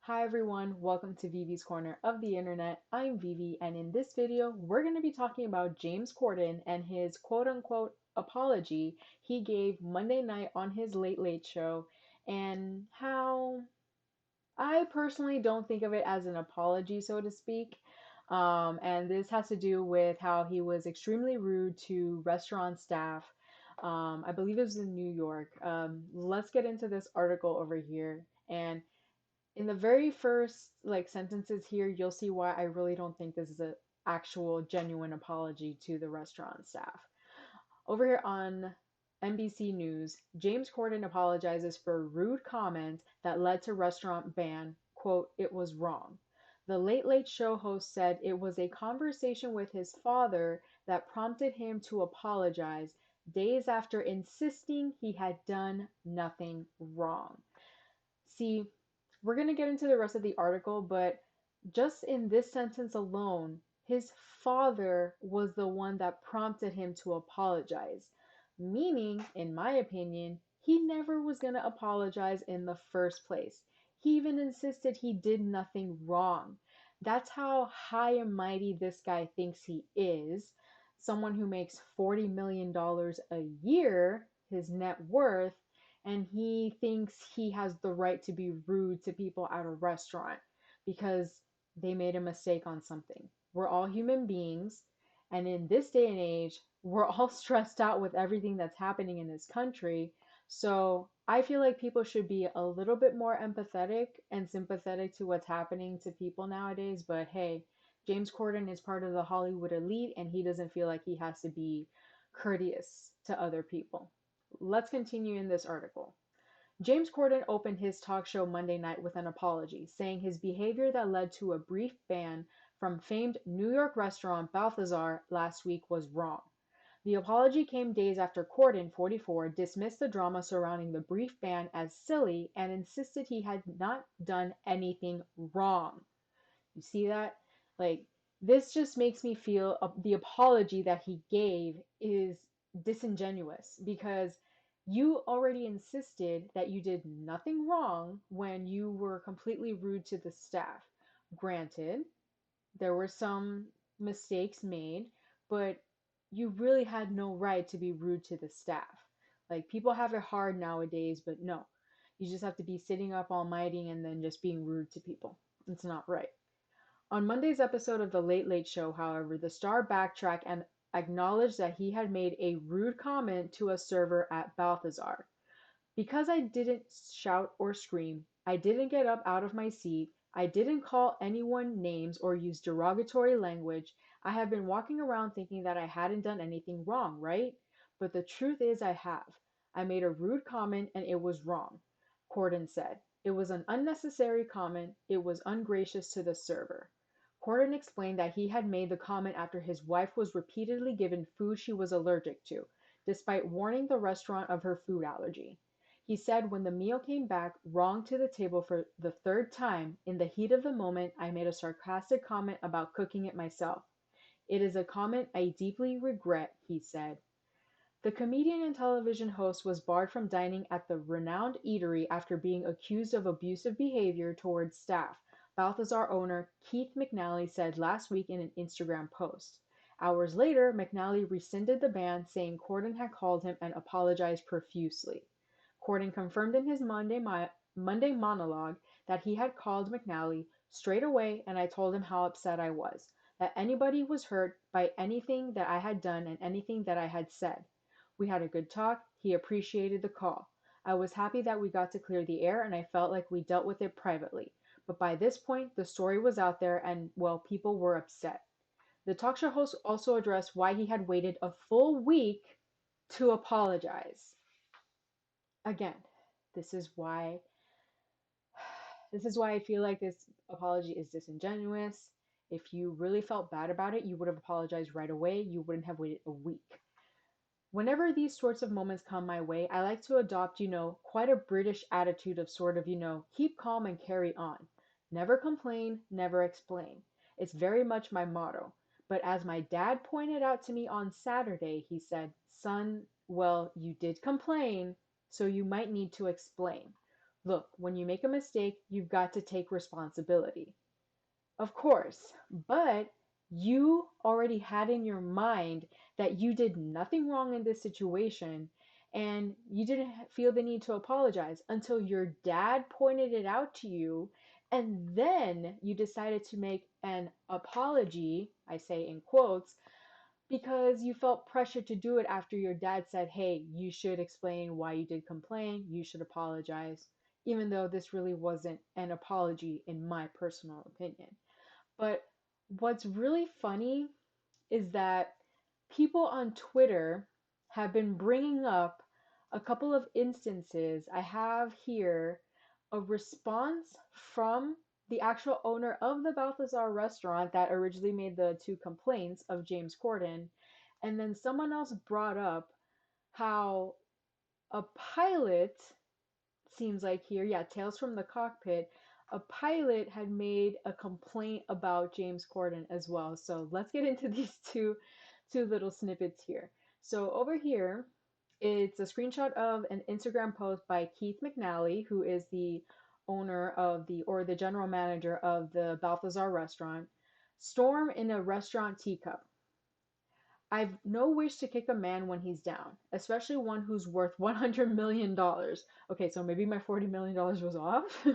Hi everyone, welcome to Vivi's Corner of the Internet. I'm Vivi, and in this video, we're going to be talking about James Corden and his quote unquote apology he gave Monday night on his Late Late Show, and how I personally don't think of it as an apology, so to speak. And this has to do with how he was extremely rude to restaurant staff. I believe it was in New York. Let's get into this article over here. And in the very first sentences here, you'll see why I really don't think this is an actual genuine apology to the restaurant staff. Over here on NBC News, James Corden apologizes for a rude comment that led to restaurant ban. Quote, "It was wrong." The Late Late Show host said it was a conversation with his father that prompted him to apologize days after insisting he had done nothing wrong. See, we're going to get into the rest of the article, but just in this sentence alone, his father was the one that prompted him to apologize. Meaning, in my opinion, he never was going to apologize in the first place. He even insisted he did nothing wrong. That's how high and mighty this guy thinks he is. Someone who makes $40 million a year, his net worth, and he thinks he has the right to be rude to people at a restaurant because they made a mistake on something. We're all human beings, and in this day and age, we're all stressed out with everything that's happening in this country. So I feel like people should be a little bit more empathetic and sympathetic to what's happening to people nowadays. But hey, James Corden is part of the Hollywood elite, and he doesn't feel like he has to be courteous to other people. Let's continue in this article. James Corden opened his talk show Monday night with an apology, saying his behavior that led to a brief ban from famed New York restaurant Balthazar last week was wrong. The apology came days after Corden, 44, dismissed the drama surrounding the brief ban as silly and insisted he had not done anything wrong. You see that? Like, this just makes me feel the apology that he gave is disingenuous because you already insisted that you did nothing wrong when you were completely rude to the staff. Granted, there were some mistakes made, but you really had no right to be rude to the staff. Like, people have it hard nowadays, but no. You just have to be sitting up all nighting and then just being rude to people. It's not right. On Monday's episode of The Late Late Show, however, the star backtracked and acknowledged that he had made a rude comment to a server at Balthazar. "Because I didn't shout or scream, I didn't get up out of my seat, I didn't call anyone names or use derogatory language, I have been walking around thinking that I hadn't done anything wrong, right? But the truth is I have. I made a rude comment and it was wrong," Corden said. "It was an unnecessary comment. It was ungracious to the server." Corden explained that he had made the comment after his wife was repeatedly given food she was allergic to, despite warning the restaurant of her food allergy. He said when the meal came back wrong to the table for the third time, in the heat of the moment, I made a sarcastic comment about cooking it myself. "It is a comment I deeply regret," he said. The comedian and television host was barred from dining at the renowned eatery after being accused of abusive behavior towards staff, Balthazar owner Keith McNally said last week in an Instagram post. Hours later, McNally rescinded the ban, saying Corden had called him and apologized profusely. Corden confirmed in his Monday monologue that he had called McNally straight away, and I told him how upset I was, that anybody was hurt by anything that I had done and anything that I had said. We had a good talk. He appreciated the call. I was happy that we got to clear the air, and I felt like we dealt with it privately. But by this point, the story was out there, and, well, people were upset. The talk show host also addressed why he had waited a full week to apologize. Again, this is why this is why I feel like this apology is disingenuous. If you really felt bad about it, you would have apologized right away. You wouldn't have waited a week. Whenever these sorts of moments come my way, I like to adopt, quite a British attitude of sort of, keep calm and carry on. Never complain, never explain. It's very much my motto. But as my dad pointed out to me on Saturday, he said, "Son, well, you did complain, so you might need to explain." Look, when you make a mistake, you've got to take responsibility. Of course, but you already had in your mind that you did nothing wrong in this situation and you didn't feel the need to apologize until your dad pointed it out to you. And then you decided to make an apology, I say in quotes, because you felt pressured to do it after your dad said, hey, you should explain why you did complain, you should apologize, even though this really wasn't an apology in my personal opinion. But what's really funny is that people on Twitter have been bringing up a couple of instances. I have here a response from the actual owner of the Balthazar restaurant that originally made the two complaints of James Corden. And then someone else brought up how a pilot, seems like here, yeah, Tales from the Cockpit, a pilot had made a complaint about James Corden as well. So let's get into these two little snippets here. So over here, it's a screenshot of an Instagram post by Keith McNally, who is the owner of the or the general manager of the Balthazar restaurant. Storm in a restaurant teacup. I've no wish to kick a man when he's down, especially one who's worth $100 million. Okay, so maybe my $40 million was off.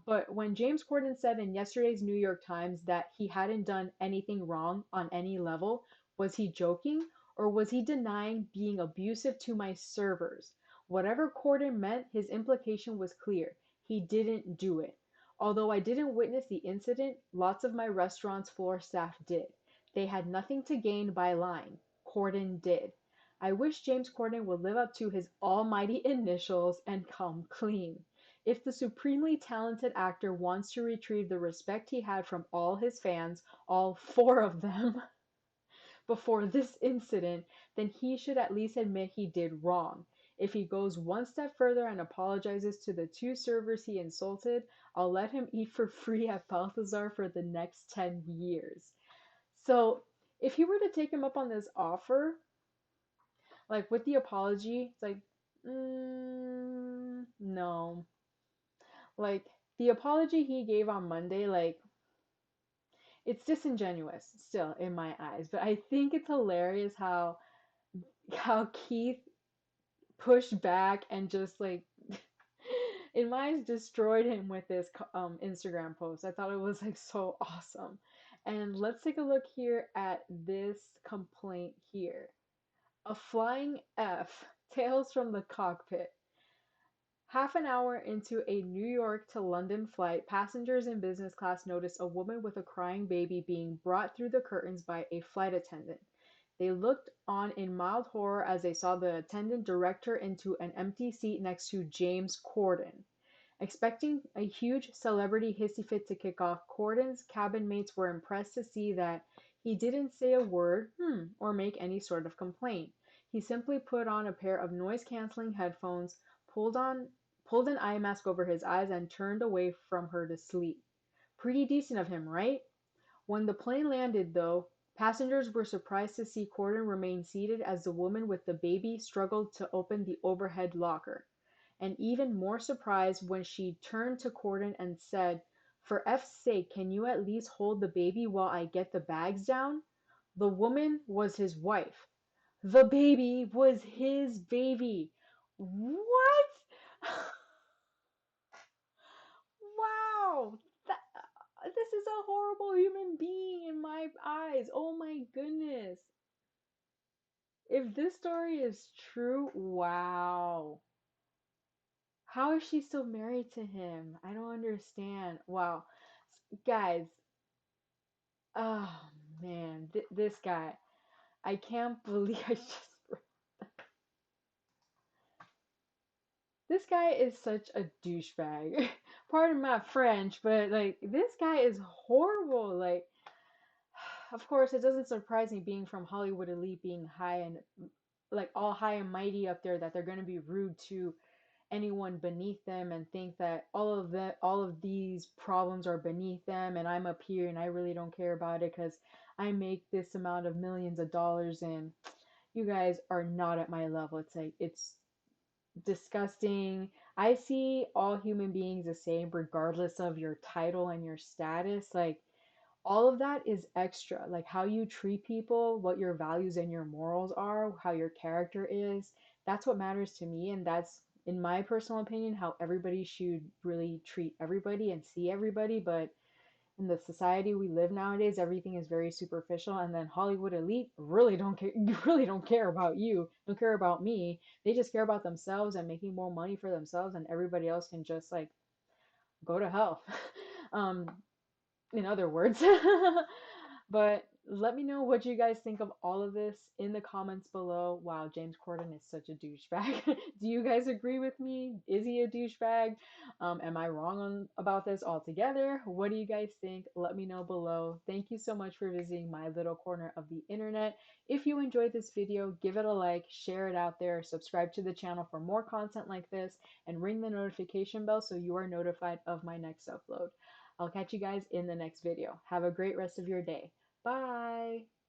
But when James Corden said in yesterday's New York Times that he hadn't done anything wrong on any level, was he joking or was he denying being abusive to my servers? Whatever Corden meant, his implication was clear. He didn't do it. Although I didn't witness the incident, lots of my restaurant's floor staff did. They had nothing to gain by lying. Corden did. I wish James Corden would live up to his almighty initials and come clean. If the supremely talented actor wants to retrieve the respect he had from all his fans, all four of them, before this incident, then he should at least admit he did wrong. If he goes one step further and apologizes to the two servers he insulted, I'll let him eat for free at Balthazar for the next 10 years. So if he were to take him up on this offer, like with the apology, it's like, no. Like the apology he gave on Monday, like it's disingenuous still in my eyes. But I think it's hilarious how Keith pushed back and just like in my eyes destroyed him with this Instagram post. I thought it was like so awesome. And let's take a look here at this complaint here. A flying F, Tales from the Cockpit. Half an hour into a New York to London flight, passengers in business class noticed a woman with a crying baby being brought through the curtains by a flight attendant. They looked on in mild horror as they saw the attendant direct her into an empty seat next to James Corden. Expecting a huge celebrity hissy fit to kick off, Corden's cabin mates were impressed to see that he didn't say a word, or make any sort of complaint. He simply put on a pair of noise-canceling headphones, pulled an eye mask over his eyes, and turned away from her to sleep. Pretty decent of him, right? When the plane landed, though, passengers were surprised to see Corden remain seated as the woman with the baby struggled to open the overhead locker, and even more surprised when she turned to Corden and said, "For F's sake, can you at least hold the baby while I get the bags down?" The woman was his wife. The baby was his baby. What? Wow. This is a horrible human being in my eyes. Oh my goodness. If this story is true, wow. How is she still married to him? I don't understand. Wow. Guys, oh man, this guy. I can't believe I just. This guy is such a douchebag. Pardon my French, but like, this guy is horrible. Like, of course, it doesn't surprise me being from Hollywood elite, being high and like all high and mighty up there, that they're going to be rude to anyone beneath them and think that all of these problems are beneath them and I'm up here and I really don't care about it because I make this amount of millions of dollars and you guys are not at my level. It's like it's disgusting. I see all human beings the same, regardless of your title and your status. Like, all of that is extra. Like, how you treat people, what your values and your morals are, how your character is, that's what matters to me. And that's, in my personal opinion, how everybody should really treat everybody and see everybody. But in the society we live nowadays, everything is very superficial, and then Hollywood elite really don't care, really don't care about you, don't care about me. They just care about themselves and making more money for themselves, and everybody else can just like go to hell. um, in other words. But let me know what you guys think of all of this in the comments below. Wow, James Corden is such a douchebag. Do you guys agree with me? Is he a douchebag? Am I wrong about this altogether? What do you guys think? Let me know below. Thank you so much for visiting my little corner of the internet. If you enjoyed this video, give it a like, share it out there, subscribe to the channel for more content like this, and ring the notification bell so you are notified of my next upload. I'll catch you guys in the next video. Have a great rest of your day. Bye.